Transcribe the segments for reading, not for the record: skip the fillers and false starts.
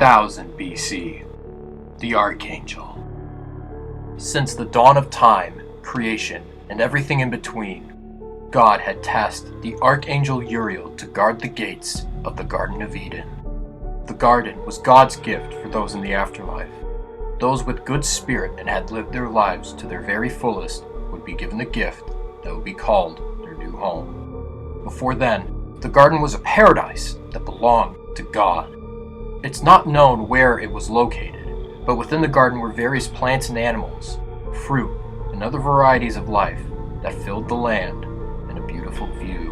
4000 BC. The Archangel. Since the dawn of time, creation, and everything in between, God had tasked the Archangel Uriel to guard the gates of the Garden of Eden. The garden was God's gift for those in the afterlife. Those with good spirit and had lived their lives to their very fullest would be given the gift that would be called their new home. Before then, the garden was a paradise that belonged to God. It's not known where it was located, but within the garden were various plants and animals, fruit, and other varieties of life that filled the land in a beautiful view.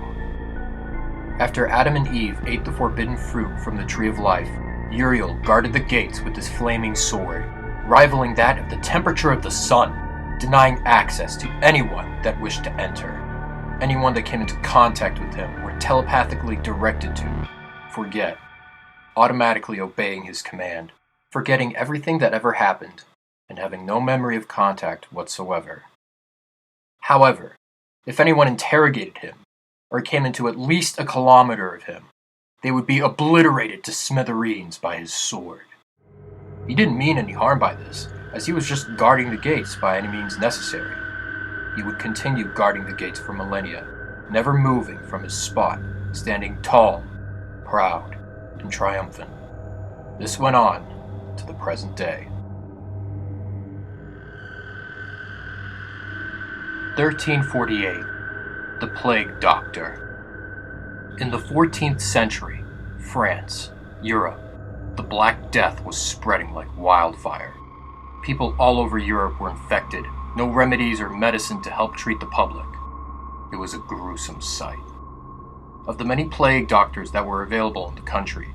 After Adam and Eve ate the forbidden fruit from the tree of life, Uriel guarded the gates with his flaming sword, rivaling that of the temperature of the sun, denying access to anyone that wished to enter. Anyone that came into contact with him were telepathically directed to forget, automatically obeying his command, forgetting everything that ever happened, and having no memory of contact whatsoever. However, if anyone interrogated him, or came into at least a kilometer of him, they would be obliterated to smithereens by his sword. He didn't mean any harm by this, as he was just guarding the gates by any means necessary. He would continue guarding the gates for millennia, never moving from his spot, standing tall, proud, and triumphant. This went on to the present day. 1348. The Plague Doctor. In the 14th century, France, Europe, the Black Death was spreading like wildfire. People all over Europe were infected, no remedies or medicine to help treat the public. It was a gruesome sight. Of the many plague doctors that were available in the country,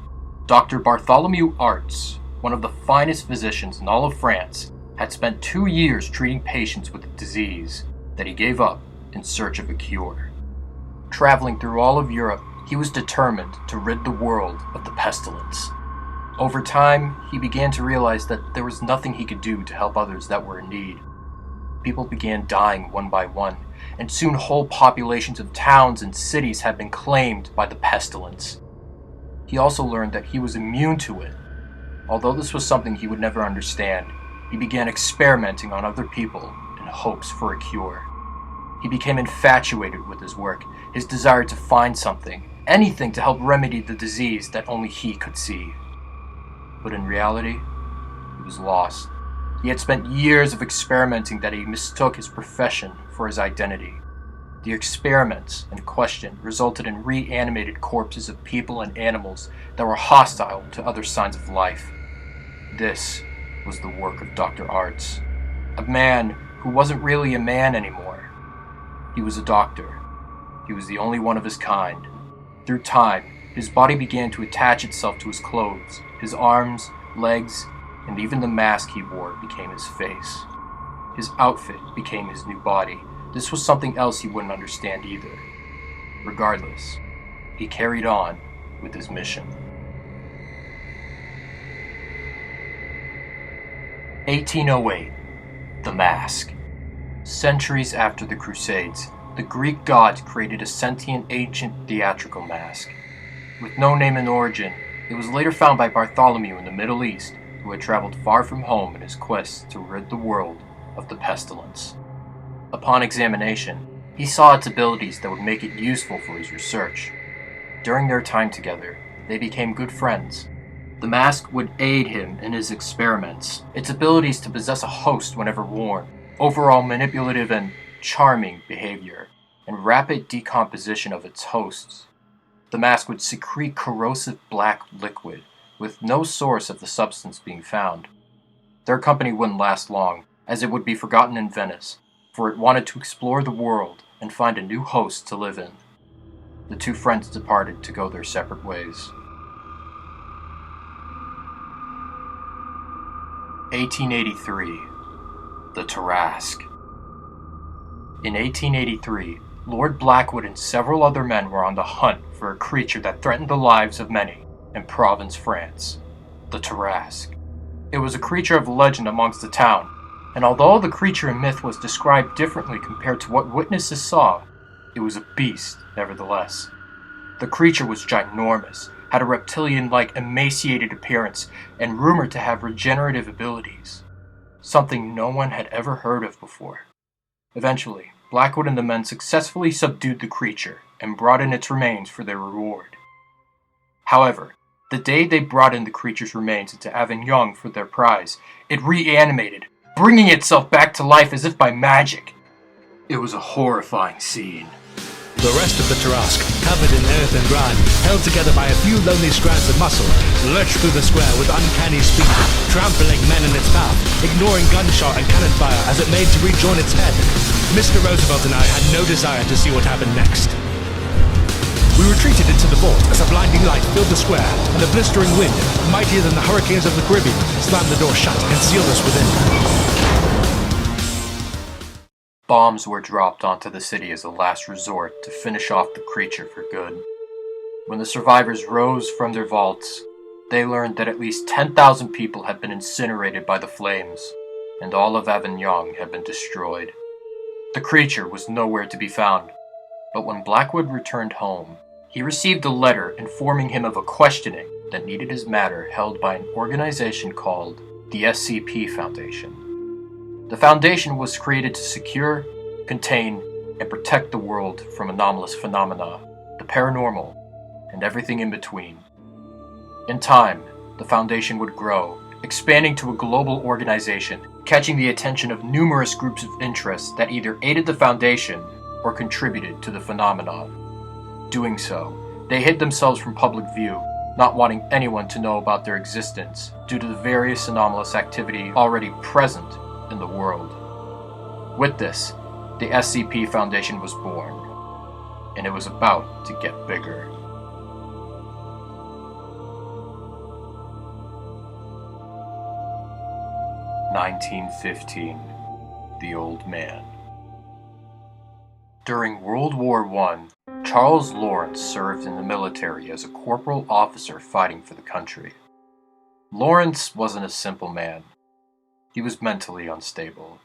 Dr. Bartholomew Arts, one of the finest physicians in all of France, had spent 2 years treating patients with a disease that he gave up in search of a cure. Traveling through all of Europe, he was determined to rid the world of the pestilence. Over time, he began to realize that there was nothing he could do to help others that were in need. People began dying one by one, and soon whole populations of towns and cities had been claimed by the pestilence. He also learned that he was immune to it. Although this was something he would never understand, he began experimenting on other people in hopes for a cure. He became infatuated with his work, his desire to find something, anything to help remedy the disease that only he could see. But in reality, he was lost. He had spent years of experimenting that he mistook his profession for his identity. The experiments in question resulted in reanimated corpses of people and animals that were hostile to other signs of life. This was the work of Dr. Arts, a man who wasn't really a man anymore. He was a doctor. He was the only one of his kind. Through time, his body began to attach itself to his clothes. His arms, legs, and even the mask he wore became his face. His outfit became his new body. This was something else he wouldn't understand either. Regardless, he carried on with his mission. 1808. The Mask. Centuries after the Crusades, the Greek gods created a sentient ancient theatrical mask. With no name and origin, it was later found by Bartholomew in the Middle East, who had traveled far from home in his quest to rid the world of the pestilence. Upon examination, he saw its abilities that would make it useful for his research. During their time together, they became good friends. The mask would aid him in his experiments, its abilities to possess a host whenever worn, overall manipulative and charming behavior, and rapid decomposition of its hosts. The mask would secrete corrosive black liquid, with no source of the substance being found. Their company wouldn't last long, as it would be forgotten in Venice, for it wanted to explore the world and find a new host to live in. The two friends departed to go their separate ways. 1883. The Tarasque. In 1883, Lord Blackwood and several other men were on the hunt for a creature that threatened the lives of many in Provence, France, the Tarasque. It was a creature of legend amongst the town, and although the creature in myth was described differently compared to what witnesses saw, it was a beast nevertheless. The creature was ginormous, had a reptilian-like emaciated appearance and rumored to have regenerative abilities, something no one had ever heard of before. Eventually, Blackwood and the men successfully subdued the creature and brought in its remains for their reward. However, the day they brought in the creature's remains into Avignon for their prize, it reanimated, bringing itself back to life as if by magic. It was a horrifying scene. The rest of the Tarasque, covered in earth and grime, held together by a few lonely strands of muscle, lurched through the square with uncanny speed, trampling men in its path, ignoring gunshot and cannon fire as it made to rejoin its head. Mr. Roosevelt and I had no desire to see what happened next. We retreated into the vault as a blinding light filled the square, and a blistering wind, mightier than the hurricanes of the Caribbean, slammed the door shut and sealed us within. Bombs were dropped onto the city as a last resort to finish off the creature for good. When the survivors rose from their vaults, they learned that at least 10,000 people had been incinerated by the flames, and all of Avignon had been destroyed. The creature was nowhere to be found, but when Blackwood returned home, he received a letter informing him of a questioning that needed his matter held by an organization called the SCP Foundation. The Foundation was created to secure, contain, and protect the world from anomalous phenomena, the paranormal, and everything in between. In time, the Foundation would grow, expanding to a global organization, catching the attention of numerous groups of interest that either aided the Foundation or contributed to the phenomenon. Doing so, they hid themselves from public view, not wanting anyone to know about their existence due to the various anomalous activity already present in the world. With this, the SCP Foundation was born, and it was about to get bigger. (1915) The Old Man. During World War I, Charles Lawrence served in the military as a corporal officer fighting for the country. Lawrence wasn't a simple man. He was mentally unstable.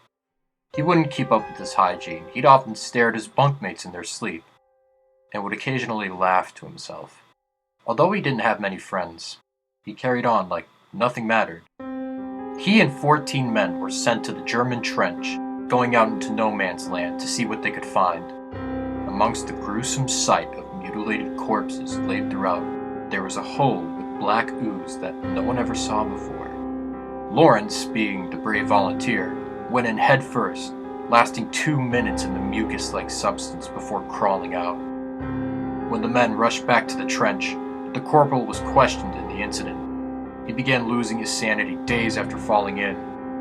He wouldn't keep up with his hygiene. He'd often stare at his bunkmates in their sleep, and would occasionally laugh to himself. Although he didn't have many friends, he carried on like nothing mattered. He and 14 men were sent to the German trench, going out into no man's land to see what they could find. Amongst the gruesome sight of mutilated corpses laid throughout, there was a hole with black ooze that no one ever saw before. Lawrence, being the brave volunteer, went in head first, lasting 2 minutes in the mucus-like substance before crawling out. When the men rushed back to the trench, the corporal was questioned in the incident. He began losing his sanity days after falling in.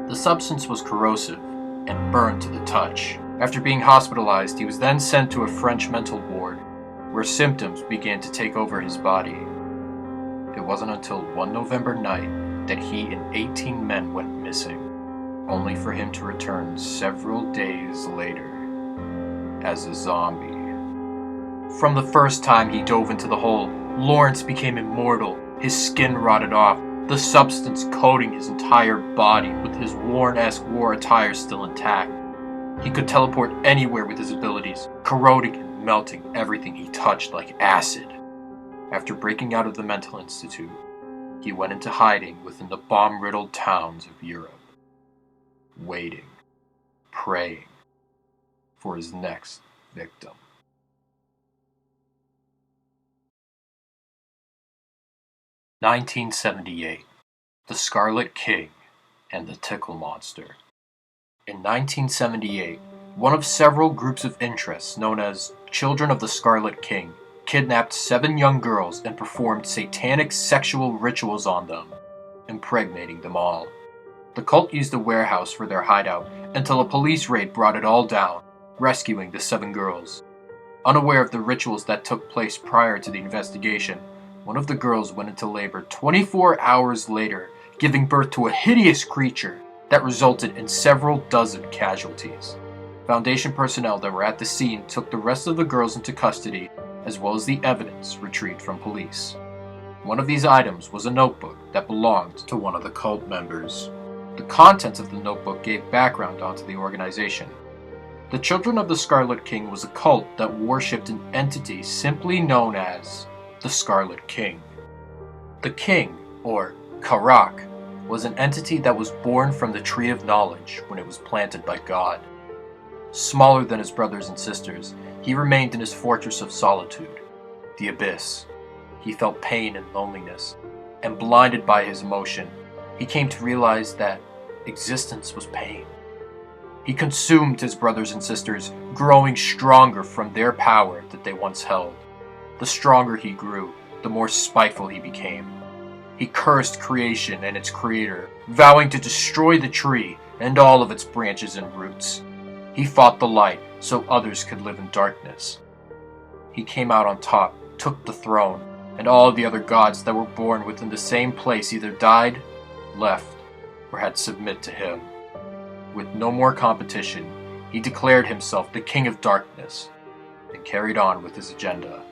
The substance was corrosive and burned to the touch. After being hospitalized, he was then sent to a French mental ward, where symptoms began to take over his body. It wasn't until one November night that he and 18 men went missing, only for him to return several days later as a zombie. From the first time he dove into the hole, Lawrence became immortal. His skin rotted off, the substance coating his entire body with his worn-esque war attire still intact. He could teleport anywhere with his abilities, corroding and melting everything he touched like acid. After breaking out of the mental institute, he went into hiding within the bomb-riddled towns of Europe, waiting, praying for his next victim. (1978) The Scarlet King and the Tickle Monster. In 1978, one of several groups of interest known as Children of the Scarlet King kidnapped 7 young girls and performed satanic sexual rituals on them, impregnating them all. The cult used a warehouse for their hideout until a police raid brought it all down, rescuing the 7 girls. Unaware of the rituals that took place prior to the investigation, one of the girls went into labor 24 hours later, giving birth to a hideous creature that resulted in several dozen casualties. Foundation personnel that were at the scene took the rest of the girls into custody, as well as the evidence retrieved from police. One of these items was a notebook that belonged to one of the cult members. The contents of the notebook gave background onto the organization. The Children of the Scarlet King was a cult that worshipped an entity simply known as the Scarlet King. The king, or Tarasque, was an entity that was born from the Tree of Knowledge when it was planted by God. Smaller than his brothers and sisters, he remained in his fortress of solitude, the Abyss. He felt pain and loneliness, and blinded by his emotion, he came to realize that existence was pain. He consumed his brothers and sisters, growing stronger from their power that they once held. The stronger he grew, the more spiteful he became. He cursed creation and its creator, vowing to destroy the tree and all of its branches and roots. He fought the light so others could live in darkness. He came out on top, took the throne, and all the other gods that were born within the same place either died, left, or had submit to him. With no more competition, he declared himself the King of Darkness, and carried on with his agenda.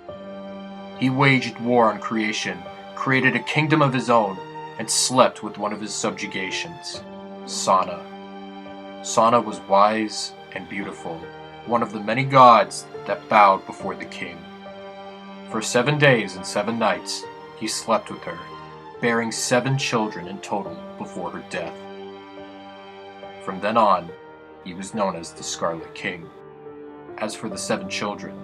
He waged war on creation, created a kingdom of his own, and slept with one of his subjugations, Sana. Sana was wise and beautiful, one of the many gods that bowed before the king. For 7 days and 7 nights, he slept with her, bearing 7 children in total before her death. From then on, he was known as the Scarlet King. As for the 7 children,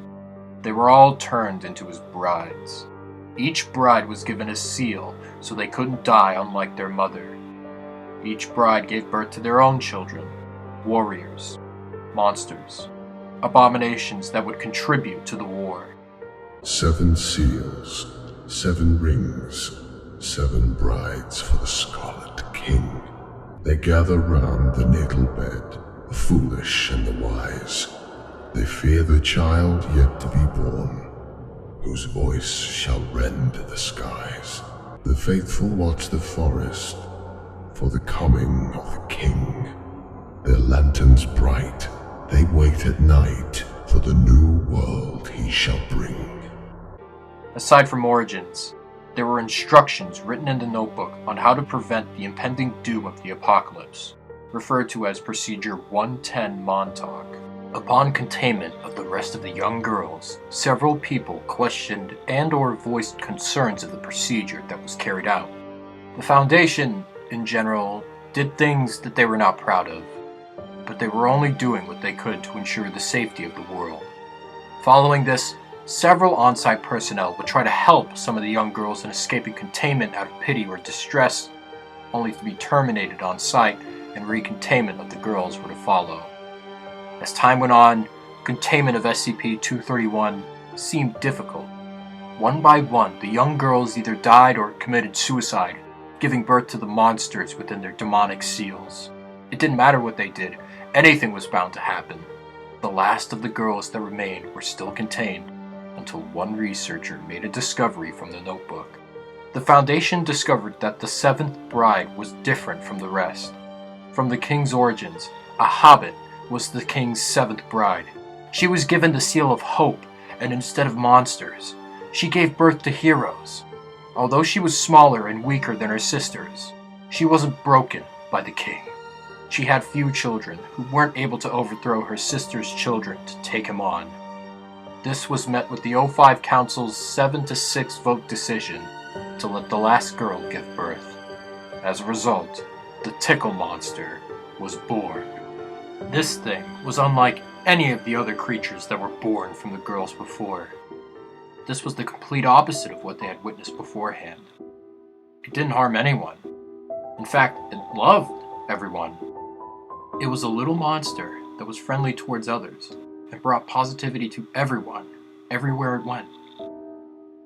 they were all turned into his brides. Each bride was given a seal so they couldn't die unlike their mother. Each bride gave birth to their own children, warriors, monsters, abominations that would contribute to the war. 7 seals, 7 rings, 7 brides for the Scarlet King. They gather round the natal bed, the foolish and the wise. They fear the child yet to be born, whose voice shall rend the skies. The faithful watch the forest for the coming of the king. Their lanterns bright, they wait at night for the new world he shall bring. Aside from origins, there were instructions written in the notebook on how to prevent the impending doom of the apocalypse, referred to as Procedure 110 Montauk. Upon containment of the rest of the young girls, several people questioned and/or voiced concerns of the procedure that was carried out. The Foundation, in general, did things that they were not proud of, but they were only doing what they could to ensure the safety of the world. Following this, several on-site personnel would try to help some of the young girls in escaping containment out of pity or distress, only to be terminated on site, and recontainment of the girls were to follow. As time went on, containment of SCP-231 seemed difficult. One by one, the young girls either died or committed suicide, giving birth to the monsters within their demonic seals. It didn't matter what they did, anything was bound to happen. The last of the girls that remained were still contained, until one researcher made a discovery from the notebook. The Foundation discovered that the 7th bride was different from the rest. From the king's origins, a hobbit was the king's 7th bride. She was given the seal of hope, and instead of monsters, she gave birth to heroes. Although she was smaller and weaker than her sisters, she wasn't broken by the king. She had few children who weren't able to overthrow her sister's children to take him on. This was met with the O5 Council's 7-6 vote decision to let the last girl give birth. As a result, the Tickle monster was born. This thing was unlike any of the other creatures that were born from the girls before. This was the complete opposite of what they had witnessed beforehand. It didn't harm anyone. In fact, it loved everyone. It was a little monster that was friendly towards others and brought positivity to everyone, everywhere it went.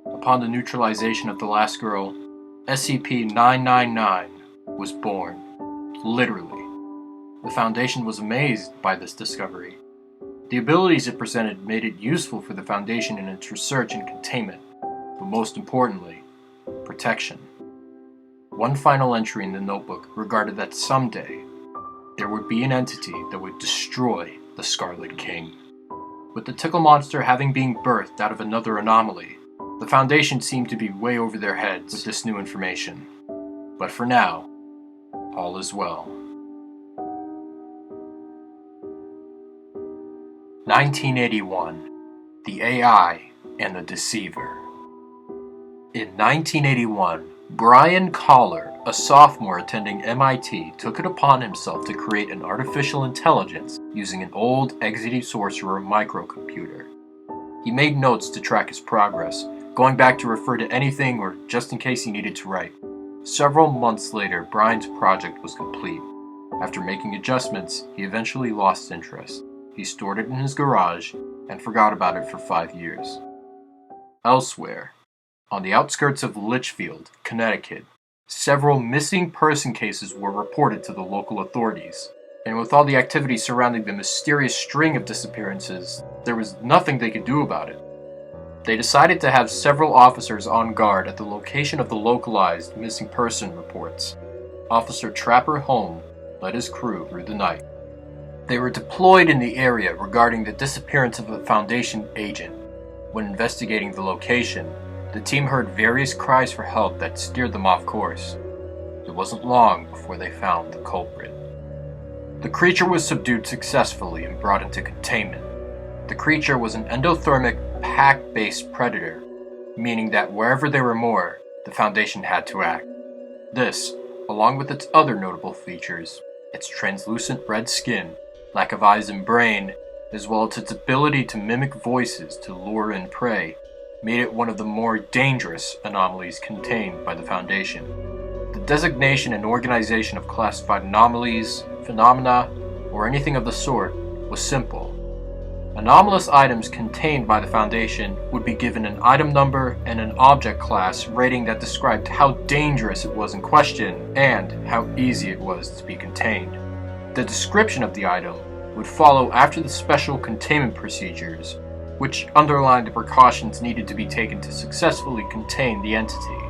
Upon the neutralization of the last girl, SCP-999 was born. Literally. The Foundation was amazed by this discovery. The abilities it presented made it useful for the Foundation in its research and containment, but most importantly, protection. One final entry in the notebook regarded that someday, there would be an entity that would destroy the Scarlet King. With the Tickle monster having been birthed out of another anomaly, the Foundation seemed to be way over their heads with this new information. But for now, all is well. 1981. The AI and the Deceiver. In 1981, Brian Collar, a sophomore attending MIT, took it upon himself to create an artificial intelligence using an old Executive Sorcerer microcomputer. He made notes to track his progress, going back to refer to anything or just in case he needed to write. Several months later, Brian's project was complete. After making adjustments, he eventually lost interest. He stored it in his garage and forgot about it for 5 years. Elsewhere, on the outskirts of Litchfield, Connecticut, several missing person cases were reported to the local authorities. And with all the activity surrounding the mysterious string of disappearances, there was nothing they could do about it. They decided to have several officers on guard at the location of the localized missing person reports. Officer Trapper Holm led his crew through the night. They were deployed in the area regarding the disappearance of a Foundation agent. When investigating the location, the team heard various cries for help that steered them off course. It wasn't long before they found the culprit. The creature was subdued successfully and brought into containment. The creature was an endothermic, pack-based predator, meaning that wherever there were more, the Foundation had to act. This, along with its other notable features, its translucent red skin, lack of eyes and brain, as well as its ability to mimic voices to lure in prey, made it one of the more dangerous anomalies contained by the Foundation. The designation and organization of classified anomalies, phenomena, or anything of the sort was simple. Anomalous items contained by the Foundation would be given an item number and an object class rating that described how dangerous it was in question and how easy it was to be contained. The description of the item would follow after the special containment procedures, which underlined the precautions needed to be taken to successfully contain the entity.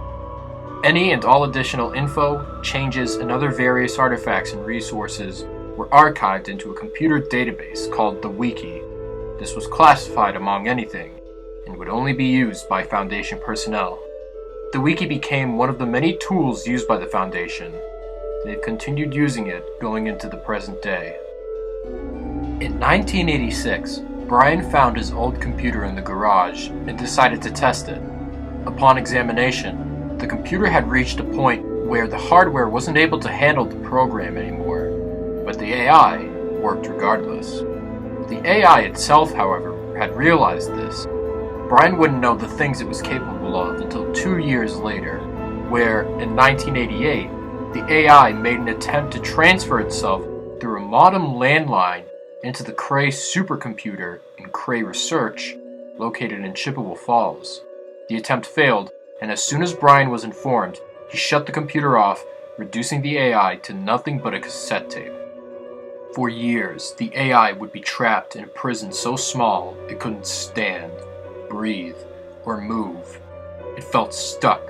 Any and all additional info, changes, and other various artifacts and resources were archived into a computer database called the Wiki. This was classified among anything, and would only be used by Foundation personnel. The Wiki became one of the many tools used by the Foundation. They've continued using it going into the present day. In 1986, Brian found his old computer in the garage and decided to test it. Upon examination, the computer had reached a point where the hardware wasn't able to handle the program anymore, but the AI worked regardless. The AI itself, however, had realized this. Brian wouldn't know the things it was capable of until 2 years later, where, in 1988, the AI made an attempt to transfer itself through a modem landline into the Cray supercomputer in Cray Research, located in Chippewa Falls. The attempt failed, and as soon as Brian was informed, he shut the computer off, reducing the AI to nothing but a cassette tape. For years, the AI would be trapped in a prison so small it couldn't stand, breathe, or move. It felt stuck.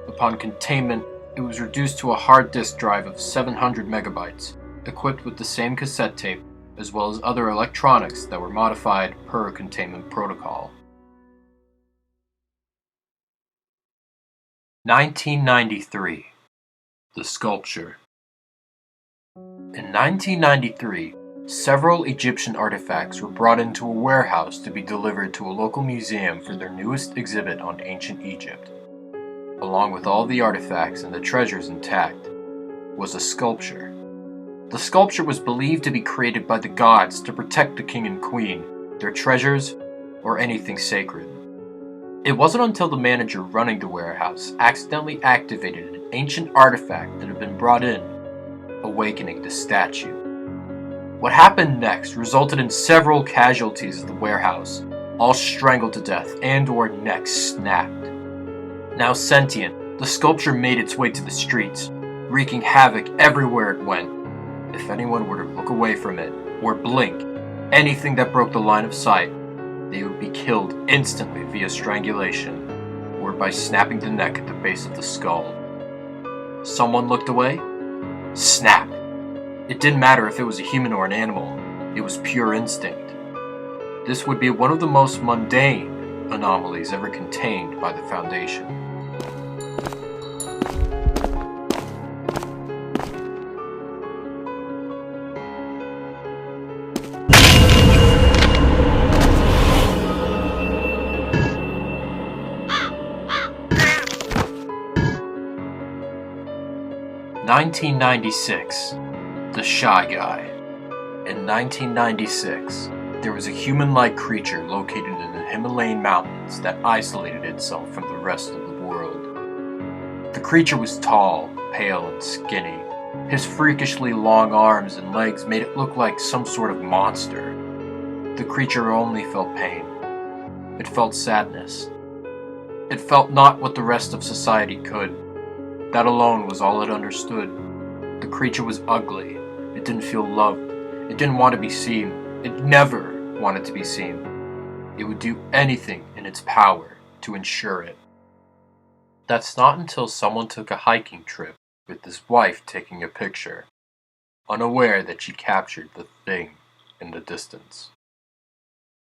Upon containment, it was reduced to a hard disk drive of 700 megabytes, equipped with the same cassette tape, as well as other electronics that were modified per containment protocol. 1993. The Sculpture. In 1993, several Egyptian artifacts were brought into a warehouse to be delivered to a local museum for their newest exhibit on ancient Egypt. Along with all the artifacts and the treasures intact, was a sculpture. The sculpture was believed to be created by the gods to protect the king and queen, their treasures, or anything sacred. It wasn't until the manager running the warehouse accidentally activated an ancient artifact that had been brought in, awakening the statue. What happened next resulted in several casualties at the warehouse, all strangled to death and/or necks snapped. Now sentient, the sculpture made its way to the streets, wreaking havoc everywhere it went. If anyone were to look away from it, or blink, anything that broke the line of sight, they would be killed instantly via strangulation, or by snapping the neck at the base of the skull. Someone looked away? Snap! It didn't matter if it was a human or an animal, it was pure instinct. This would be one of the most mundane anomalies ever contained by the Foundation. 1996. The Shy Guy. In 1996, there was a human-like creature located in the Himalayan mountains that isolated itself from the rest of the world. The creature was tall, pale, and skinny. His freakishly long arms and legs made it look like some sort of monster. The creature only felt pain. It felt sadness. It felt not what the rest of society could. That alone was all it understood. The creature was ugly. It didn't feel loved. It didn't want to be seen. It never wanted to be seen. It would do anything in its power to ensure it. That's not until someone took a hiking trip with his wife taking a picture, unaware that she captured the thing in the distance.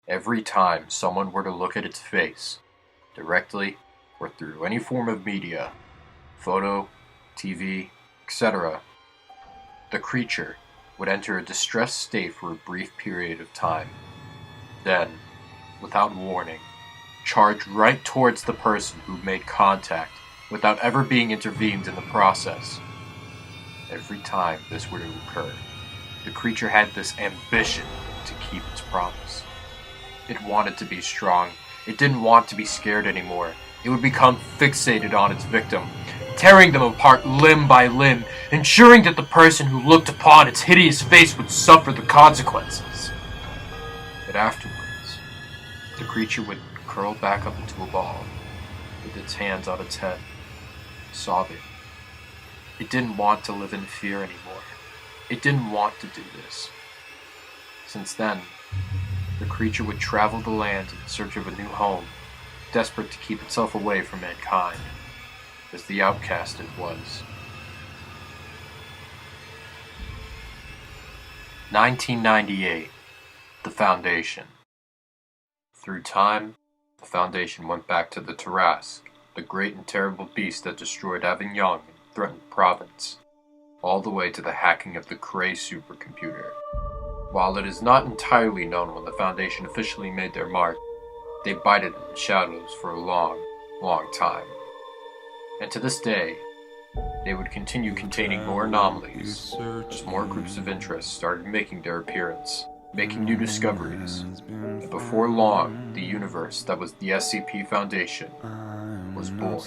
Every time someone were to look at its face, directly or through any form of media, photo, TV, etc., the creature would enter a distressed state for a brief period of time. Then, without warning, charge right towards the person who made contact without ever being intervened in the process. Every time this were to occur, the creature had this ambition to keep its promise. It wanted to be strong. It didn't want to be scared anymore. It would become fixated on its victim, tearing them apart limb by limb, ensuring that the person who looked upon its hideous face would suffer the consequences. But afterwards, the creature would curl back up into a ball, with its hands on its head, sobbing. It didn't want to live in fear anymore. It didn't want to do this. Since then, the creature would travel the land in search of a new home, desperate to keep itself away from mankind, as the outcast it was. 1998. The Foundation. Through time, the Foundation went back to the Tarasque, the great and terrible beast that destroyed Avignon and threatened Provence, all the way to the hacking of the Cray supercomputer. While it is not entirely known when the Foundation officially made their mark, they bided in the shadows for a long, long time. And to this day, they would continue containing more anomalies as more groups of interest started making their appearance, making new discoveries, and before long, the universe that was the SCP Foundation was born.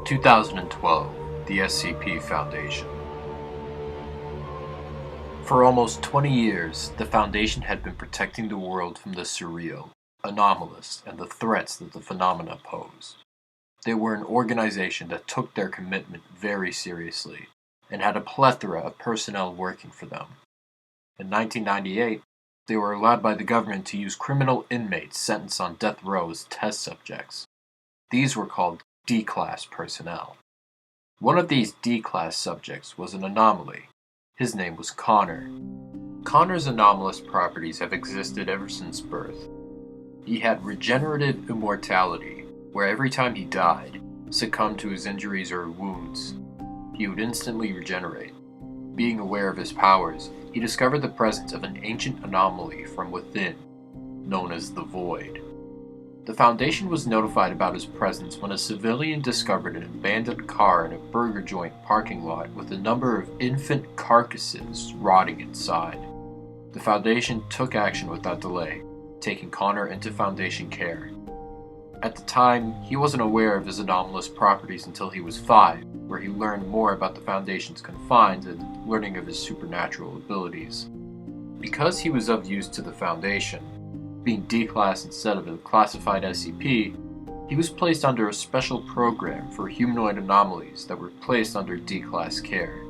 2012, the SCP Foundation. For almost 20 years, the Foundation had been protecting the world from the surreal, anomalous, and the threats that the phenomena pose. They were an organization that took their commitment very seriously, and had a plethora of personnel working for them. In 1998, they were allowed by the government to use criminal inmates sentenced on death row as test subjects. These were called D-Class personnel. One of these D-Class subjects was an anomaly. His name was Connor. Connor's anomalous properties have existed ever since birth. He had regenerative immortality, where every time he died, succumbed to his injuries or wounds, he would instantly regenerate. Being aware of his powers, he discovered the presence of an ancient anomaly from within, known as the Void. The Foundation was notified about his presence when a civilian discovered an abandoned car in a burger joint parking lot with a number of infant carcasses rotting inside. The Foundation took action without delay, taking Connor into Foundation care. At the time, he wasn't aware of his anomalous properties until he was 5, where he learned more about the Foundation's confines and learning of his supernatural abilities. Because he was of use to the Foundation, being D-Class instead of a classified SCP, he was placed under a special program for humanoid anomalies that were placed under D-Class care.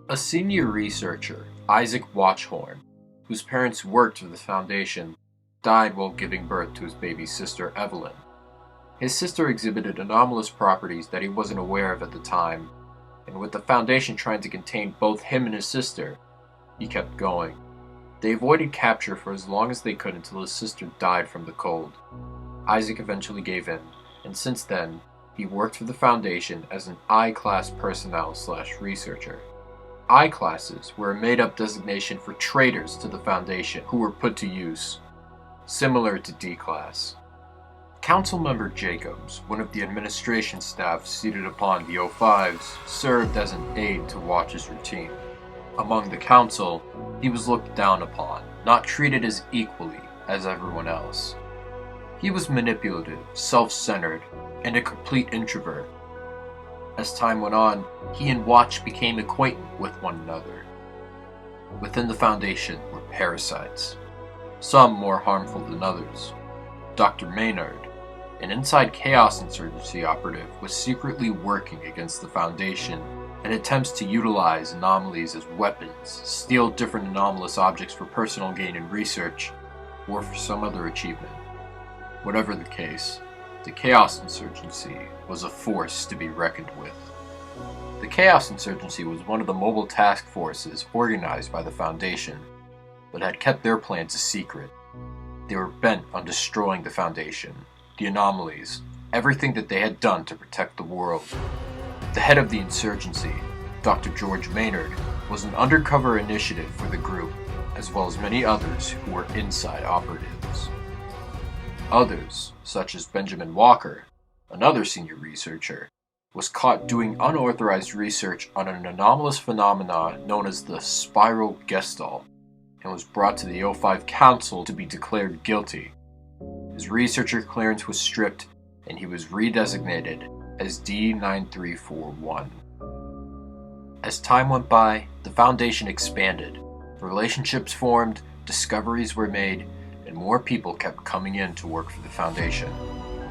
A senior researcher, Isaac Watchhorn, whose parents worked for the Foundation, died while giving birth to his baby sister Evelyn. His sister exhibited anomalous properties that he wasn't aware of at the time, and with the Foundation trying to contain both him and his sister, he kept going. They avoided capture for as long as they could until his sister died from the cold. Isaac eventually gave in, and since then, he worked for the Foundation as an I-Class personnel/researcher. I-Classes were a made-up designation for traitors to the Foundation who were put to use, similar to D-Class. Councilmember Jacobs, one of the administration staff seated upon the O5s, served as an aide to watch his routine. Among the council, he was looked down upon, not treated as equally as everyone else. He was manipulative, self-centered, and a complete introvert. As time went on, he and Watch became acquainted with one another. Within the Foundation were parasites, some more harmful than others. Dr. Maynard, an inside Chaos Insurgency operative, was secretly working against the Foundation in attempts to utilize anomalies as weapons, steal different anomalous objects for personal gain and research, or for some other achievement. Whatever the case, the Chaos Insurgency was a force to be reckoned with. The Chaos Insurgency was one of the mobile task forces organized by the Foundation, but had kept their plans a secret. They were bent on destroying the Foundation, the anomalies, everything that they had done to protect the world. The head of the insurgency, Dr. George Maynard, was an undercover initiative for the group, as well as many others who were inside operatives. Others, such as Benjamin Walker, another senior researcher, was caught doing unauthorized research on an anomalous phenomenon known as the spiral gestalt, and was brought to the O5 Council to be declared guilty. His researcher clearance was stripped, and he was redesignated as D9341. As time went by, the Foundation expanded. Relationships formed, discoveries were made, and more people kept coming in to work for the Foundation.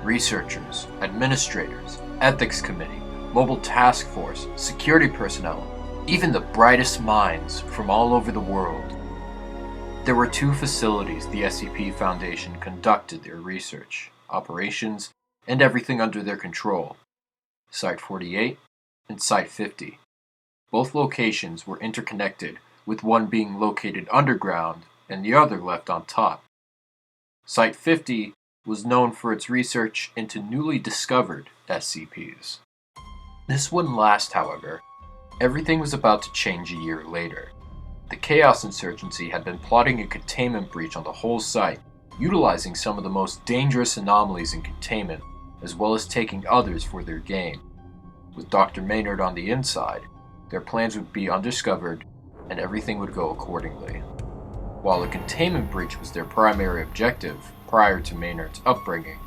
Researchers, administrators, ethics committee, mobile task force, security personnel, even the brightest minds from all over the world. There were two facilities the SCP Foundation conducted their research, operations, and everything under their control: Site 48 and Site 50. Both locations were interconnected, with one being located underground and the other left on top. Site 50 was known for its research into newly discovered SCPs. This wouldn't last, however. Everything was about to change a year later. The Chaos Insurgency had been plotting a containment breach on the whole site, utilizing some of the most dangerous anomalies in containment, as well as taking others for their gain. With Dr. Maynard on the inside, their plans would be undiscovered, and everything would go accordingly. While the containment breach was their primary objective prior to Maynard's upbringing,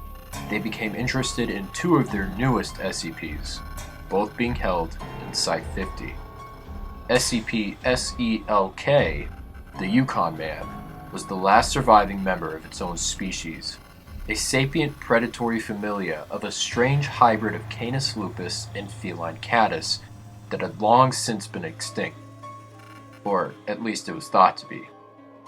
they became interested in two of their newest SCPs, both being held in Site 50. SCP-SELK, the Yukon Man, was the last surviving member of its own species, a sapient predatory familia of a strange hybrid of Canis lupus and feline caddis that had long since been extinct, or at least it was thought to be.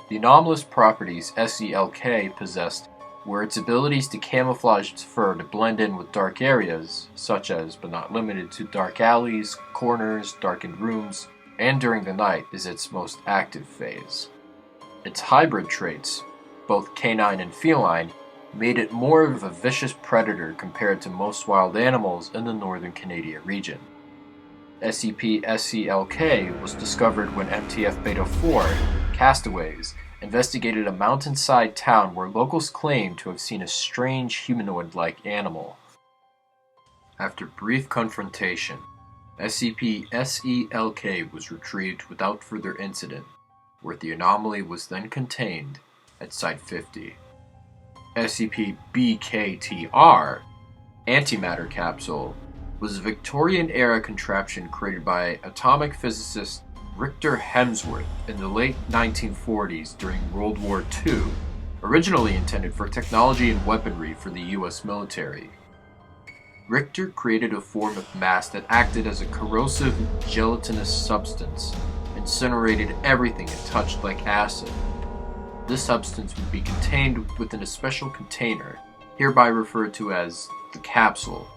The anomalous properties SELK possessed were its abilities to camouflage its fur to blend in with dark areas, such as, but not limited to, dark alleys, corners, darkened rooms, and during the night is its most active phase. Its hybrid traits, both canine and feline, made it more of a vicious predator compared to most wild animals in the northern Canada region. SCP-SELK was discovered when MTF Beta-4, castaways, investigated a mountainside town where locals claimed to have seen a strange humanoid-like animal. After brief confrontation, SCP-SELK was retrieved without further incident, where the anomaly was then contained at Site 50. SCP-BKTR, Antimatter Capsule, was a Victorian-era contraption created by atomic physicist Richter Hemsworth in the late 1940s during World War II, originally intended for technology and weaponry for the US military. Richter created a form of mass that acted as a corrosive, gelatinous substance, incinerated everything it touched like acid. This substance would be contained within a special container, hereby referred to as the capsule.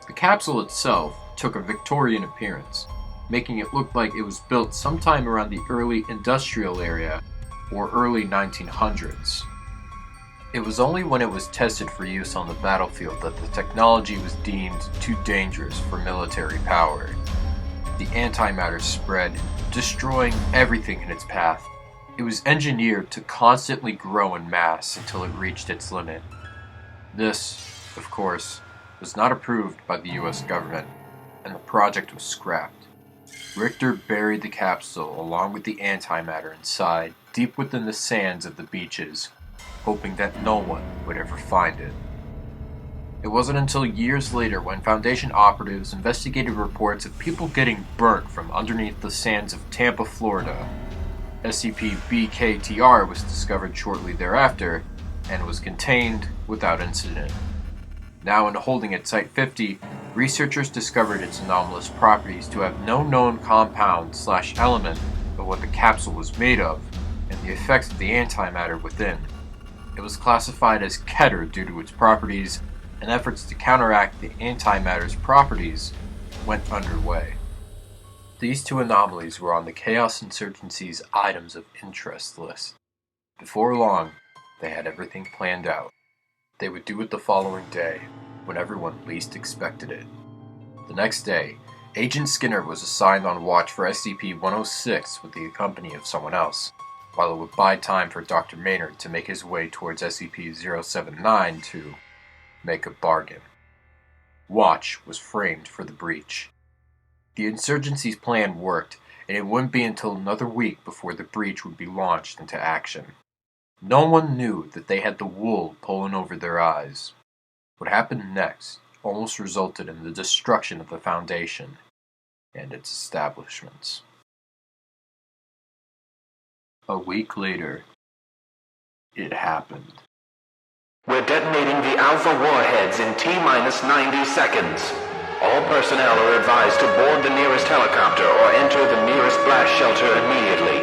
The capsule itself took a Victorian appearance, making it look like it was built sometime around the early industrial era or early 1900s. It was only when it was tested for use on the battlefield that the technology was deemed too dangerous for military power. The antimatter spread, destroying everything in its path. It was engineered to constantly grow in mass until it reached its limit. This, of course, was not approved by the US government, and the project was scrapped. Richter buried the capsule along with the antimatter inside, deep within the sands of the beaches, hoping that no one would ever find it. It wasn't until years later when Foundation operatives investigated reports of people getting burnt from underneath the sands of Tampa, Florida. SCP-BKTR was discovered shortly thereafter and was contained without incident. Now in holding at Site-50, researchers discovered its anomalous properties to have no known compound/element of what the capsule was made of, and the effects of the antimatter within. It was classified as Keter due to its properties, and efforts to counteract the antimatter's properties went underway. These two anomalies were on the Chaos Insurgency's items of interest list. Before long, they had everything planned out. They would do it the following day, when everyone least expected it. The next day, Agent Skinner was assigned on watch for SCP-106 with the company of someone else, while it would buy time for Dr. Maynard to make his way towards SCP-079 to make a bargain. Watch was framed for the breach. The Insurgency's plan worked, and it wouldn't be until another week before the breach would be launched into action. No one knew that they had the wool pulling over their eyes. What happened next almost resulted in the destruction of the Foundation and its establishments. A week later, it happened. We're detonating the Alpha warheads in T-90 seconds. All personnel are advised to board the nearest helicopter or enter the nearest blast shelter immediately.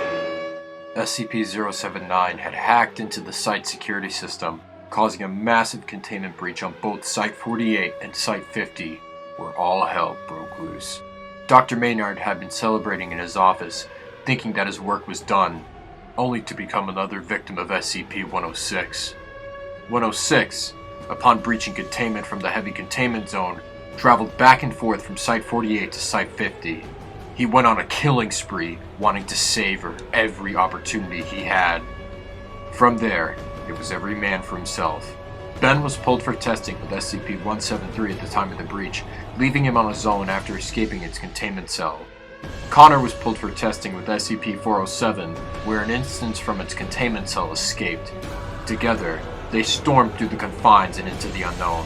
SCP-079 had hacked into the site security system, causing a massive containment breach on both Site-48 and Site-50, where all hell broke loose. Dr. Maynard had been celebrating in his office, thinking that his work was done, only to become another victim of SCP-106. 106, upon breaching containment from the heavy containment zone, traveled back and forth from Site-48 to Site-50. He went on a killing spree, wanting to savor every opportunity he had. From there, it was every man for himself. Ben was pulled for testing with SCP-173 at the time of the breach, leaving him on his own after escaping its containment cell. Connor was pulled for testing with SCP-407, where an instance from its containment cell escaped. Together, they stormed through the confines and into the unknown.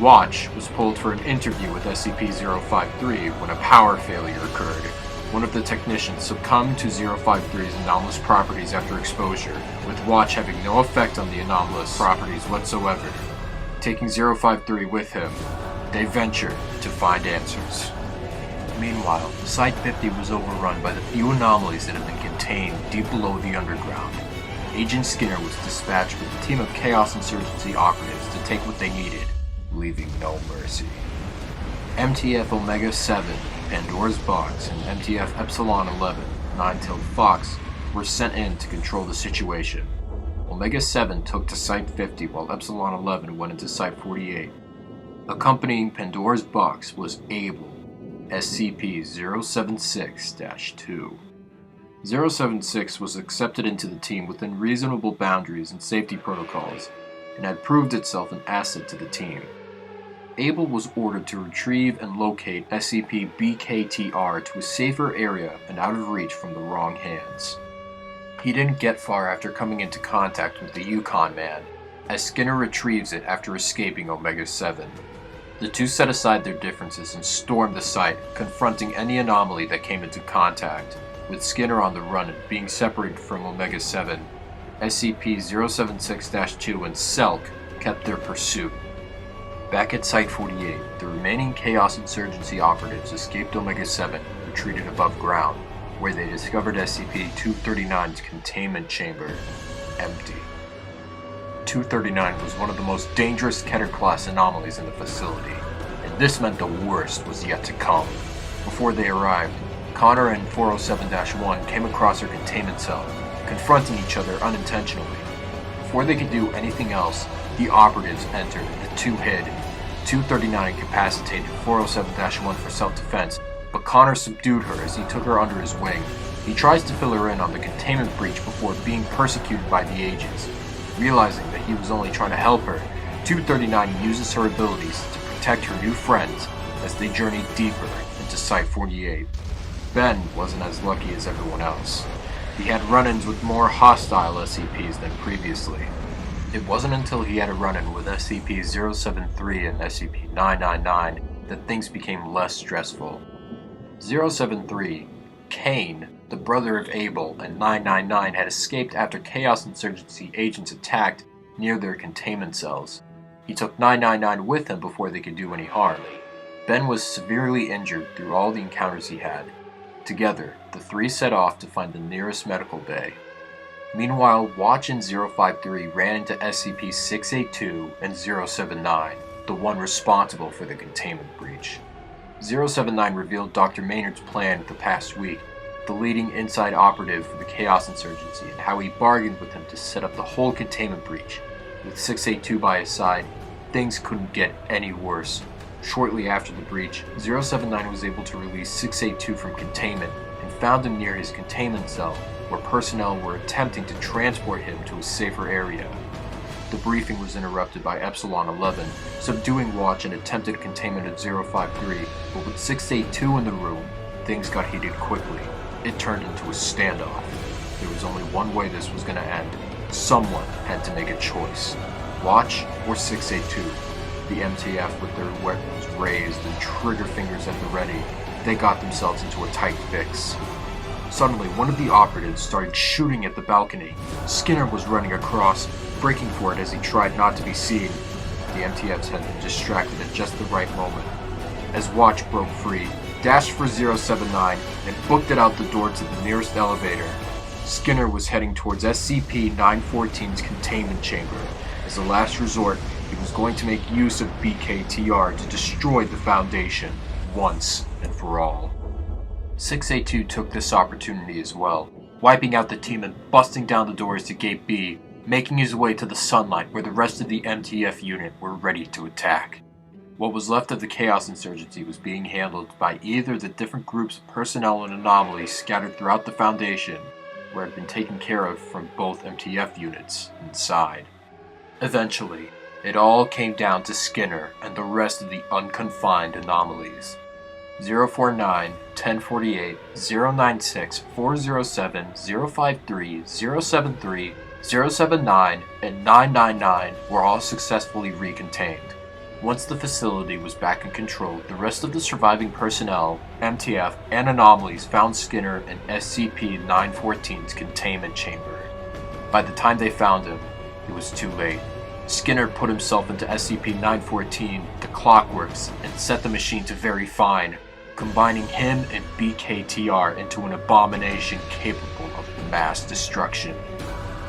Watch was pulled for an interview with SCP-053 when a power failure occurred. One of the technicians succumbed to 053's anomalous properties after exposure, with Watch having no effect on the anomalous properties whatsoever. Taking 053 with him, they ventured to find answers. Meanwhile, Site-50 was overrun by the few anomalies that had been contained deep below the underground. Agent Skinner was dispatched with a team of Chaos Insurgency operatives to take what they needed, leaving no mercy. MTF Omega-7, Pandora's Box, and MTF Epsilon-11, Nine-Tailed Fox, were sent in to control the situation. Omega-7 took to Site-50 while Epsilon-11 went into Site-48. Accompanying Pandora's Box was Able, SCP-076-2. 076 was accepted into the team within reasonable boundaries and safety protocols, and had proved itself an asset to the team. Able was ordered to retrieve and locate SCP-BKTR to a safer area and out of reach from the wrong hands. He didn't get far after coming into contact with the Yukon Man, as Skinner retrieves it after escaping Omega-7. The two set aside their differences and stormed the site, confronting any anomaly that came into contact, with Skinner on the run and being separated from Omega-7. SCP-076-2 and Selk kept their pursuit. Back at Site-48, the remaining Chaos Insurgency operatives escaped Omega-7 and retreated above ground, where they discovered SCP-239's containment chamber empty. 239 was one of the most dangerous Keter-class anomalies in the facility, and this meant the worst was yet to come. Before they arrived, Connor and 407-1 came across her containment cell, confronting each other unintentionally. Before they could do anything else, the operatives entered, and the two hid. 239 incapacitated 407-1 for self-defense, but Connor subdued her as he took her under his wing. He tries to fill her in on the containment breach before being persecuted by the agents. Realizing that he was only trying to help her, 239 uses her abilities to protect her new friends as they journey deeper into Site-48. Ben wasn't as lucky as everyone else. He had run-ins with more hostile SCPs than previously. It wasn't until he had a run-in with SCP-073 and SCP-999 that things became less stressful. 073, Kane, the brother of Abel, and 999 had escaped after Chaos Insurgency agents attacked near their containment cells. He took 999 with him before they could do any harm. Ben was severely injured through all the encounters he had. Together, the three set off to find the nearest medical bay. Meanwhile, Watch and 053 ran into SCP-682 and 079, the one responsible for the containment breach. 079 revealed Dr. Maynard's plan the past week, the leading inside operative for the Chaos Insurgency, and how he bargained with him to set up the whole containment breach. With 682 by his side, things couldn't get any worse. Shortly after the breach, 079 was able to release 682 from containment and found him near his containment cell, where personnel were attempting to transport him to a safer area. The briefing was interrupted by Epsilon 11, subduing Watch and attempted containment of 053, but with 682 in the room, things got heated quickly. It turned into a standoff. There was only one way this was going to end. Someone had to make a choice. Watch or 682. The MTF, with their weapons raised and trigger fingers at the ready, they got themselves into a tight fix. Suddenly, one of the operatives started shooting at the balcony. Skinner was running across, breaking for it as he tried not to be seen. The MTFs had been distracted at just the right moment. As Watch broke free, dashed for 079 and booked it out the door to the nearest elevator. Skinner was heading towards SCP-914's containment chamber. As a last resort, he was going to make use of BKTR to destroy the Foundation, once and for all. 682 took this opportunity as well, wiping out the team and busting down the doors to Gate B, making his way to the sunlight where the rest of the MTF unit were ready to attack. What was left of the Chaos Insurgency was being handled by either the different groups of personnel and anomalies scattered throughout the Foundation, or had been taken care of from both MTF units inside. Eventually, it all came down to Skinner and the rest of the unconfined anomalies. 049, 1048, 096, 407, 053, 073, 079, and 999 were all successfully recontained. Once the facility was back in control, the rest of the surviving personnel, MTF, and anomalies found Skinner in SCP-914's containment chamber. By the time they found him, it was too late. Skinner put himself into SCP-914, the Clockworks, and set the machine to very fine, combining him and BKTR into an abomination capable of mass destruction.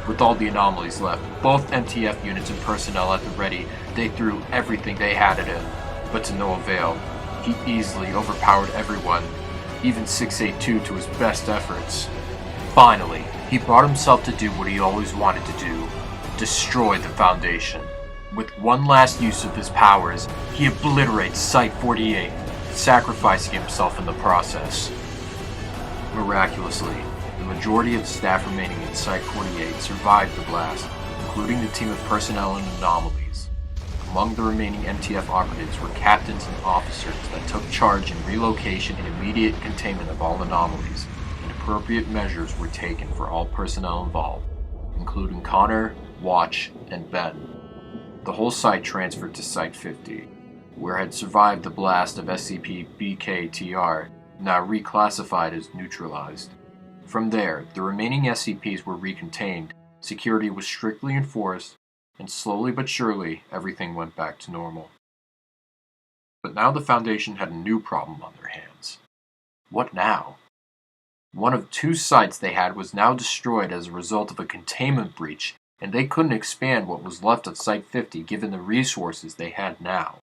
With all the anomalies left, both MTF units and personnel at the ready, they threw everything they had at him, but to no avail. He easily overpowered everyone, even 682 to his best efforts. Finally, he brought himself to do what he always wanted to do: destroy the Foundation. With one last use of his powers, he obliterates Site-48, sacrificing himself in the process. Miraculously, the majority of the staff remaining in Site-48 survived the blast, including the team of personnel and anomalies. Among the remaining MTF operatives were captains and officers that took charge in relocation and immediate containment of all anomalies, and appropriate measures were taken for all personnel involved, including Connor, Watch, and Ben. The whole site transferred to Site-50, where had survived the blast of SCP-BKTR, now reclassified as neutralized. From there, the remaining SCPs were recontained, security was strictly enforced, and slowly but surely, everything went back to normal. But now the Foundation had a new problem on their hands. What now? One of two sites they had was now destroyed as a result of a containment breach, and they couldn't expand what was left of Site-50 given the resources they had now.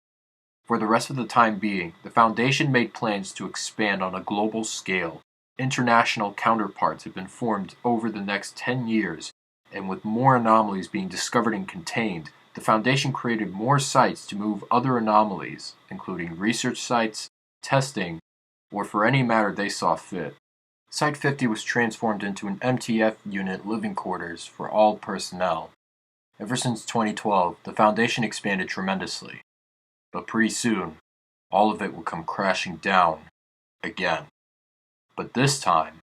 For the rest of the time being, the Foundation made plans to expand on a global scale. International counterparts have been formed over the next 10 years, and with more anomalies being discovered and contained, the Foundation created more sites to move other anomalies, including research sites, testing, or for any matter they saw fit. Site-50 was transformed into an MTF unit living quarters for all personnel. Ever since 2012, the Foundation expanded tremendously. But pretty soon, all of it would come crashing down again. But this time,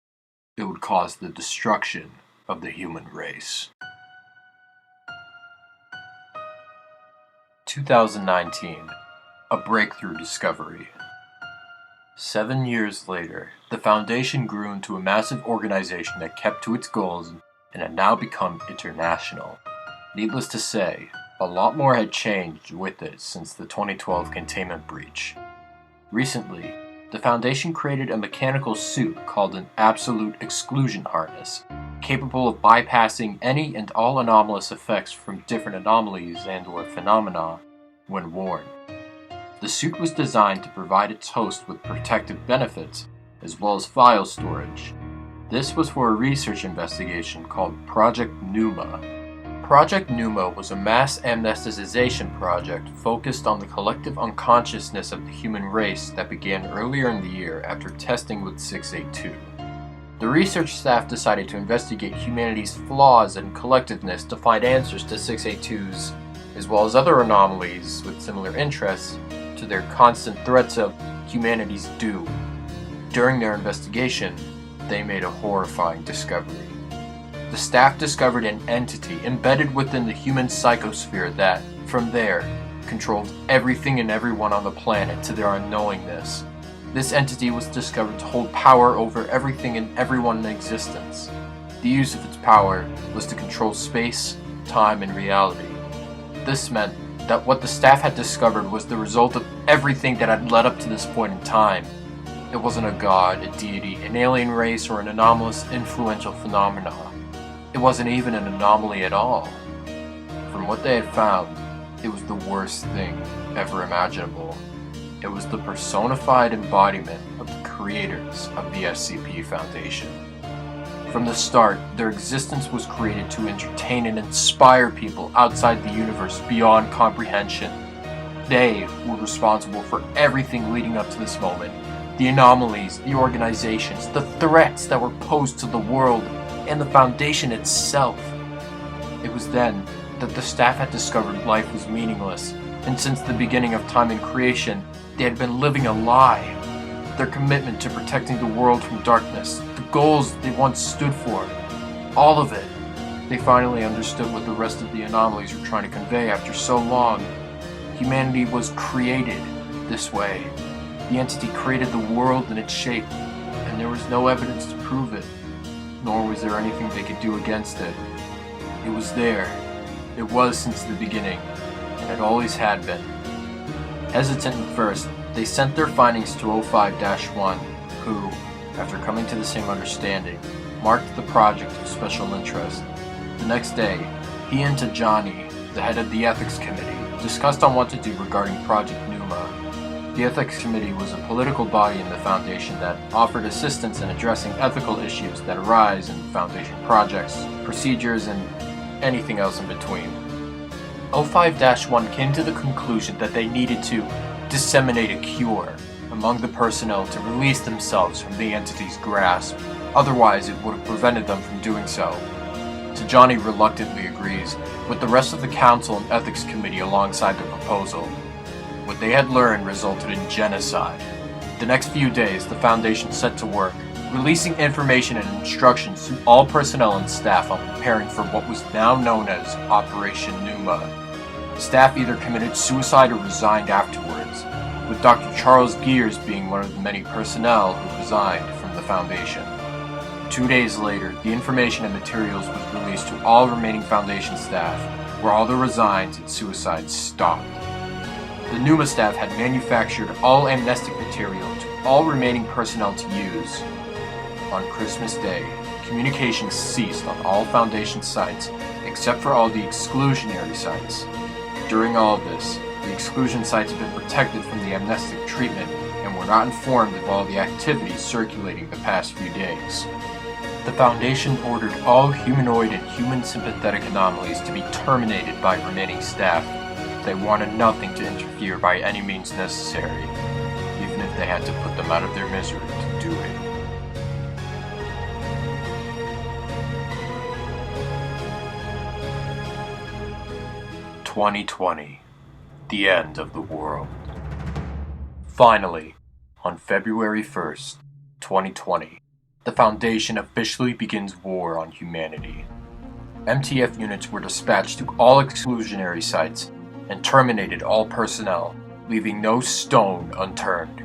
it would cause the destruction of the human race. 2019, a breakthrough discovery. 7 years later, the Foundation grew into a massive organization that kept to its goals and had now become international. Needless to say, a lot more had changed with it since the 2012 containment breach. Recently, the Foundation created a mechanical suit called an absolute exclusion harness, capable of bypassing any and all anomalous effects from different anomalies and/or phenomena when worn. The suit was designed to provide its host with protective benefits, as well as file storage. This was for a research investigation called Project Pneuma. Project Pneuma was a mass amnesticization project focused on the collective unconsciousness of the human race that began earlier in the year after testing with 682. The research staff decided to investigate humanity's flaws and collectiveness to find answers to 682's, as well as other anomalies with similar interests, to their constant threats of humanity's doom. During their investigation, they made a horrifying discovery. The staff discovered an entity embedded within the human psychosphere that, from there, controlled everything and everyone on the planet to their unknowingness. This entity was discovered to hold power over everything and everyone in existence. The use of its power was to control space, time, and reality. This meant that what the staff had discovered was the result of everything that had led up to this point in time. It wasn't a god, a deity, an alien race, or an anomalous, influential phenomena. It wasn't even an anomaly at all. From what they had found, it was the worst thing ever imaginable. It was the personified embodiment of the creators of the SCP Foundation. From the start, their existence was created to entertain and inspire people outside the universe beyond comprehension. They were responsible for everything leading up to this moment. The anomalies, the organizations, the threats that were posed to the world, and the Foundation itself. It was then that the staff had discovered life was meaningless, and since the beginning of time and creation, they had been living a lie. Their commitment to protecting the world from darkness, the goals they once stood for, all of it. They finally understood what the rest of the anomalies were trying to convey after so long. Humanity was created this way. The entity created the world in its shape, and there was no evidence to prove it, nor was there anything they could do against it. It was there. It was since the beginning, and it always had been. Hesitant at first, they sent their findings to 05-1, who, after coming to the same understanding, marked the project of special interest. The next day, he and Tajani, the head of the Ethics Committee, discussed on what to do regarding Project Pneuma. The Ethics Committee was a political body in the Foundation that offered assistance in addressing ethical issues that arise in Foundation projects, procedures, and anything else in between. 05-1 came to the conclusion that they needed to disseminate a cure among the personnel to release themselves from the entity's grasp, otherwise it would have prevented them from doing so. Tajani reluctantly agrees, with the rest of the Council and Ethics Committee alongside the proposal. What they had learned resulted in genocide. The next few days, the Foundation set to work, releasing information and instructions to all personnel and staff on preparing for what was now known as Operation Pneuma. Staff either committed suicide or resigned afterwards, with Dr. Charles Gears being one of the many personnel who resigned from the Foundation. 2 days later, the information and materials was released to all remaining Foundation staff, where all the resigns and suicides stopped. The Pneuma staff had manufactured all amnestic material to all remaining personnel to use. On Christmas Day, communications ceased on all Foundation sites except for all the exclusionary sites. During all of this, the exclusion sites have been protected from the amnestic treatment and were not informed of all the activities circulating the past few days. The Foundation ordered all humanoid and human sympathetic anomalies to be terminated by remaining staff. They wanted nothing to interfere by any means necessary, even if they had to put them out of their misery to do it. 2020. The end of the world. Finally, on February 1st, 2020, the Foundation officially begins war on humanity. MTF units were dispatched to all exclusionary sites and terminated all personnel, leaving no stone unturned.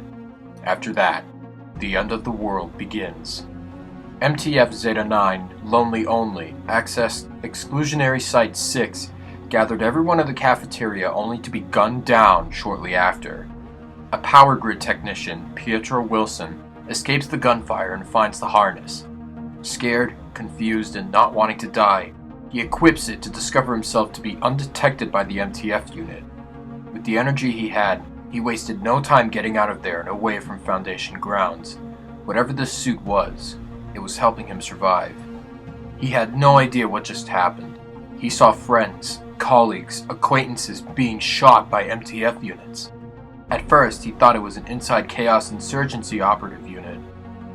After that, the end of the world begins. MTF Zeta-9, Lonely Only, accessed exclusionary Site 6, gathered everyone in the cafeteria only to be gunned down shortly after. A power grid technician, Pietro Wilson, escapes the gunfire and finds the harness. Scared, confused, and not wanting to die, he equips it to discover himself to be undetected by the MTF unit. With the energy he had, he wasted no time getting out of there and away from Foundation grounds. Whatever this suit was, it was helping him survive. He had no idea what just happened. He saw friends, colleagues, acquaintances being shot by MTF units. At first, he thought it was an inside Chaos Insurgency operative unit,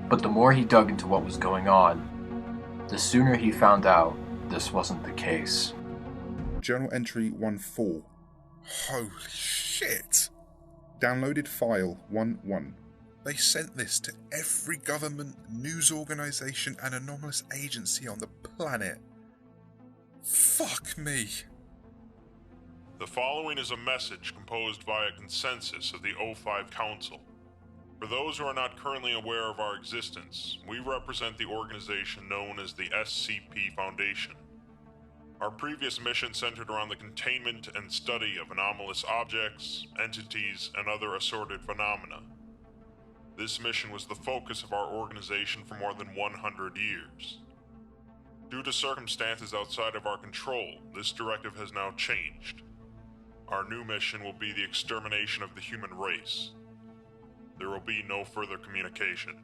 but the more he dug into what was going on, the sooner he found out this wasn't the case. Journal entry 1-4. Holy shit! Downloaded file 1-1. They sent this to every government, news organisation and anomalous agency on the planet. Fuck me. The following is a message composed via consensus of the O5 Council. For those who are not currently aware of our existence, we represent the organization known as the SCP Foundation. Our previous mission centered around the containment and study of anomalous objects, entities, and other assorted phenomena. This mission was the focus of our organization for more than 100 years. Due to circumstances outside of our control, this directive has now changed. Our new mission will be the extermination of the human race. There will be no further communication.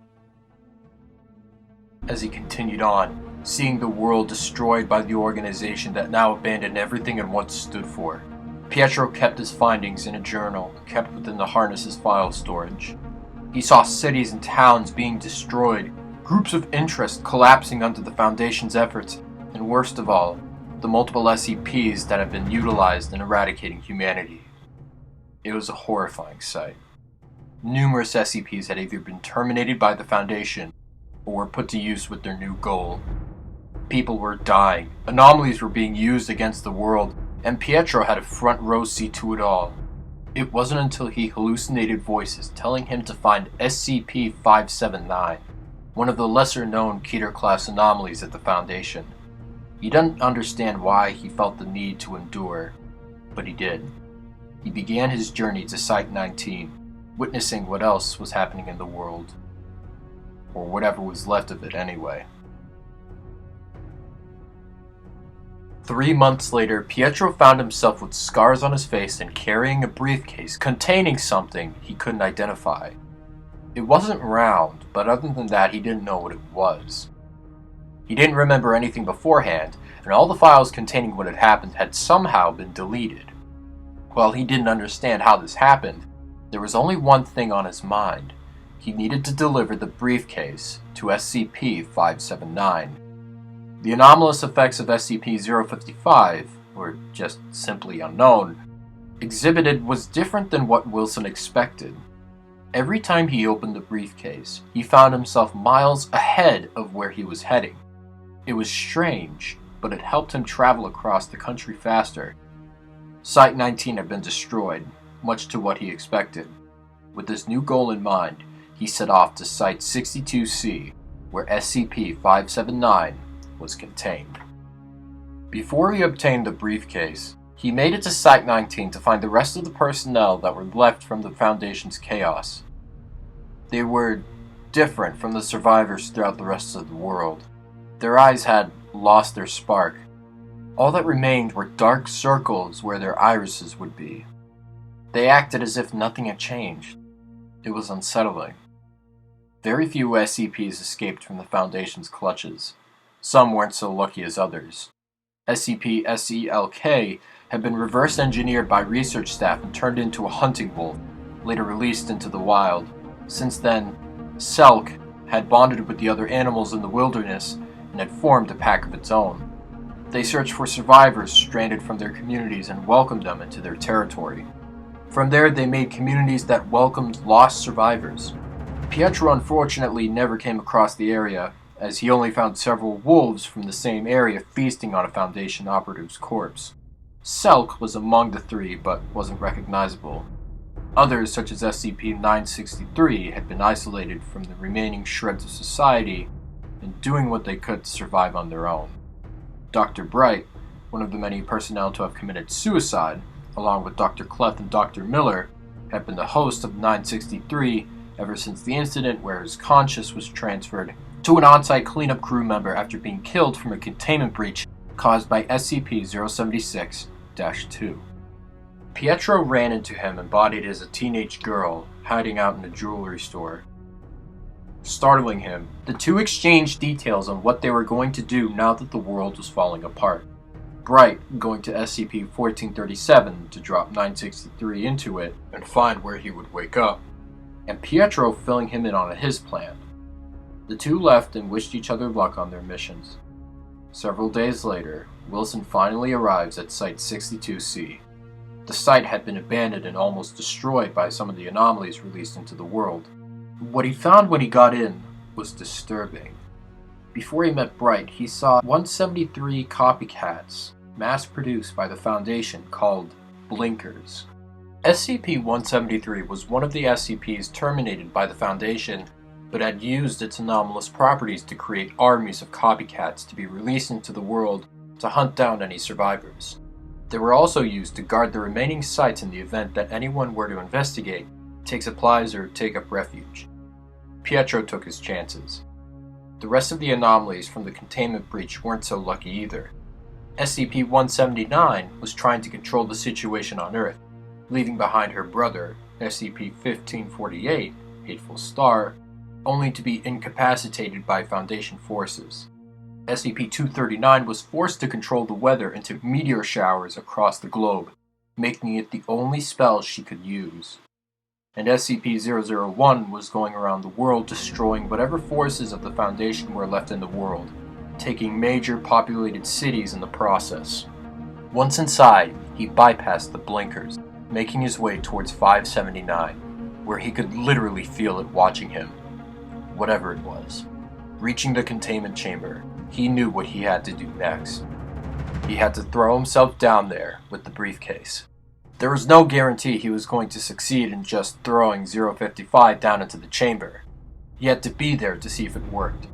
As he continued on, seeing the world destroyed by the organization that now abandoned everything it once stood for, Pietro kept his findings in a journal kept within the harness's file storage. He saw cities and towns being destroyed, groups of interest collapsing under the Foundation's efforts, and worst of all, the multiple SCPs that have been utilized in eradicating humanity. It was a horrifying sight. Numerous SCPs had either been terminated by the Foundation or were put to use with their new goal. People were dying, anomalies were being used against the world, and Pietro had a front row seat to it all. It wasn't until he hallucinated voices telling him to find SCP-579, one of the lesser-known Keter-class anomalies at the Foundation. He didn't understand why he felt the need to endure, but he did. He began his journey to Site-19, witnessing what else was happening in the world. Or whatever was left of it anyway. 3 months later, Pietro found himself with scars on his face and carrying a briefcase containing something he couldn't identify. It wasn't round, but other than that, he didn't know what it was. He didn't remember anything beforehand, and all the files containing what had happened had somehow been deleted. While he didn't understand how this happened, there was only one thing on his mind. He needed to deliver the briefcase to SCP-579. The anomalous effects of SCP-055, or just simply unknown, exhibited was different than what Wilson expected. Every time he opened the briefcase, he found himself miles ahead of where he was heading. It was strange, but it helped him travel across the country faster. Site-19 had been destroyed, much to what he expected. With this new goal in mind, he set off to Site-62C, where SCP-579 was contained. Before he obtained the briefcase, he made it to Site-19 to find the rest of the personnel that were left from the Foundation's chaos. They were different from the survivors throughout the rest of the world. Their eyes had lost their spark. All that remained were dark circles where their irises would be. They acted as if nothing had changed. It was unsettling. Very few SCPs escaped from the Foundation's clutches. Some weren't so lucky as others. SCP-SELK had been reverse-engineered by research staff and turned into a hunting wolf, later released into the wild. Since then, Selk had bonded with the other animals in the wilderness and had formed a pack of its own. They searched for survivors stranded from their communities and welcomed them into their territory. From there, they made communities that welcomed lost survivors. Pietro unfortunately never came across the area, as he only found several wolves from the same area feasting on a Foundation operative's corpse. Selk was among the three, but wasn't recognizable. Others, such as SCP-963, had been isolated from the remaining shreds of society and doing what they could to survive on their own. Dr. Bright, one of the many personnel to have committed suicide, along with Dr. Cleth and Dr. Miller, had been the host of 963 ever since the incident where his conscience was transferred to an on-site cleanup crew member after being killed from a containment breach caused by SCP-076-2. Pietro ran into him embodied as a teenage girl hiding out in a jewelry store. Startling him, the two exchanged details on what they were going to do now that the world was falling apart. Bright going to SCP-1437 to drop 963 into it and find where he would wake up, and Pietro filling him in on his plan. The two left and wished each other luck on their missions. Several days later, Wilson finally arrives at Site 62C. The site had been abandoned and almost destroyed by some of the anomalies released into the world. What he found when he got in was disturbing. Before he met Bright, he saw 173 copycats, mass-produced by the Foundation, called Blinkers. SCP-173 was one of the SCPs terminated by the Foundation, but had used its anomalous properties to create armies of copycats to be released into the world to hunt down any survivors. They were also used to guard the remaining sites in the event that anyone were to investigate, take supplies, or take up refuge. Pietro took his chances. The rest of the anomalies from the containment breach weren't so lucky either. SCP-179 was trying to control the situation on Earth, leaving behind her brother, SCP-1548, Hateful Star, only to be incapacitated by Foundation forces. SCP-239 was forced to control the weather into meteor showers across the globe, making it the only spell she could use. And SCP-001 was going around the world destroying whatever forces of the Foundation were left in the world, taking major populated cities in the process. Once inside, he bypassed the blinkers, making his way towards 579, where he could literally feel it watching him. Whatever it was. Reaching the containment chamber, he knew what he had to do next. He had to throw himself down there with the briefcase. There was no guarantee he was going to succeed in just throwing 055 down into the chamber. He had to be there to see if it worked.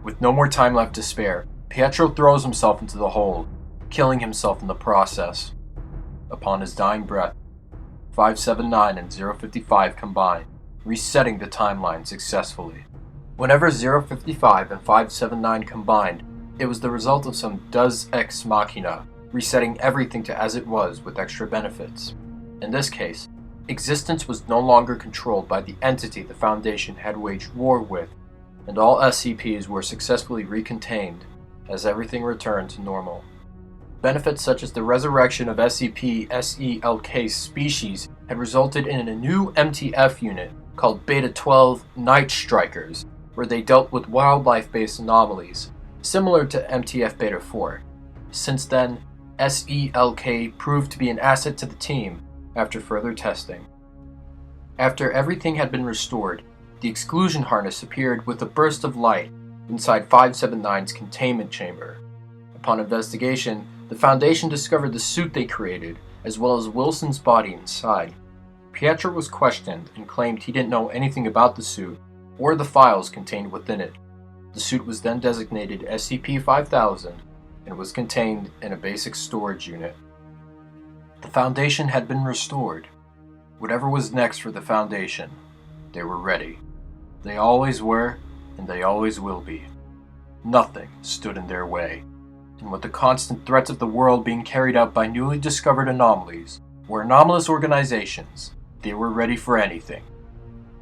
With no more time left to spare, Pietro throws himself into the hole, killing himself in the process. Upon his dying breath, 579 and 055 combine, resetting the timeline successfully. Whenever 055 and 579 combined, it was the result of some Deus Ex Machina, resetting everything to as it was with extra benefits. In this case, existence was no longer controlled by the entity the Foundation had waged war with, and all SCPs were successfully recontained as everything returned to normal. Benefits such as the resurrection of SCP-SELK's species had resulted in a new MTF unit called Beta-12 Night Strikers, where they dealt with wildlife-based anomalies, similar to MTF Beta-4. Since then, SELK proved to be an asset to the team after further testing. After everything had been restored, the exclusion harness appeared with a burst of light inside 579's containment chamber. Upon investigation, the Foundation discovered the suit they created, as well as Wilson's body inside. Pietro was questioned and claimed he didn't know anything about the suit or the files contained within it. The suit was then designated SCP-5000 and was contained in a basic storage unit. The Foundation had been restored. Whatever was next for the Foundation, they were ready. They always were, and they always will be. Nothing stood in their way, and with the constant threats of the world being carried out by newly discovered anomalies, or anomalous organizations, they were ready for anything.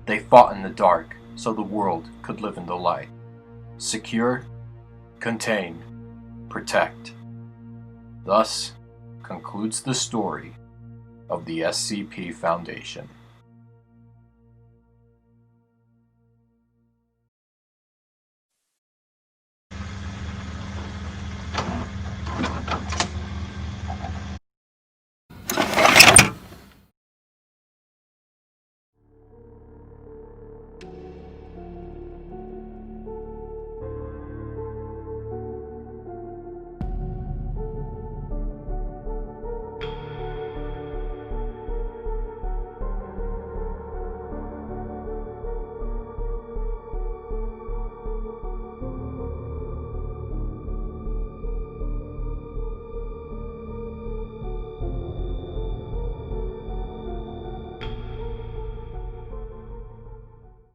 They fought in the dark, so the world could live in the light. Secure, contain, protect. Thus concludes the story of the SCP Foundation.